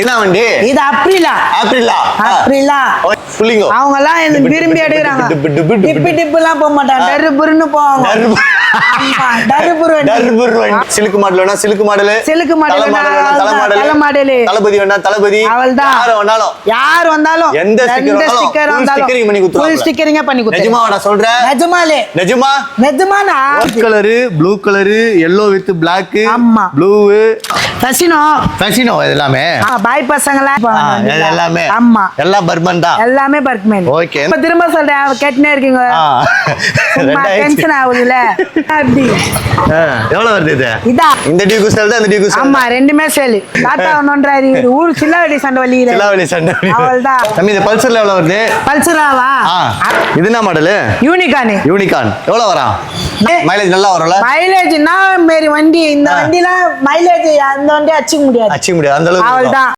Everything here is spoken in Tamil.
என்ன வண்டி இது அப்ரிலா புள்ளிங்கோ அவங்க எல்லாம் என்ன விரும்பி எடுக்கிறாங்க. டிப்பு டிப்புலாம் போக மாட்டாங்க, டர்புர்னு போவாங்க. சிலுக்கு மாடல் வேணா சிலுக்கு மாடல், சிலுக்கு மாடல் தலை மாடல், தளபதி வேணா தளபதி, அவள்தான் யார் வந்தாலும் எந்த ஸ்டிக்கர் வந்தாலும் ஃபுல் ஸ்டிக்கரிங்கா பண்ணி கொடுத்து. நிஜமா நான் சொல்றேன், நிஜமானா colour blue colour yellow with black, ஆமா ப்ளூ ஃபெசினோ எல்லாமே பாய் பசங்களா எல்லாமே. ஆமா எல்லாம் பர்மன் தான், எல்லாமே பர்மன். ஓகே இப்ப திரும்ப சொல்றேன், கேட்டுனே இருக்கீங்க, டென்ஷன் ஆகுதுல. அப்படி எவ்வளவு வருது இது? இதா இந்த டியூ குஸ்டல் தான், இந்த டியூ குஸ்டல். ஆமா ரெண்டுமே சேல். டாடா ஒன்றாரி ஊர் சில்லாவடி சண்டை வலியில. சில்லாவடி சண்டை. அவள்தான். தம்பி இந்த பல்சர்ல எவ்வளவு வருது? பல்சராவா? இது என்ன மாடல்? யூனிகான். எவ்வளவு வரும்? மைலேஜ் நல்லா வரும்ல? மைலேஜ்னா மேரி வண்டி, இந்த வண்டிலாம் மைலேஜ் அந்த வண்டி அடிச்சுக்க முடியாது அந்த அளவுக்கு. அவள்தான்.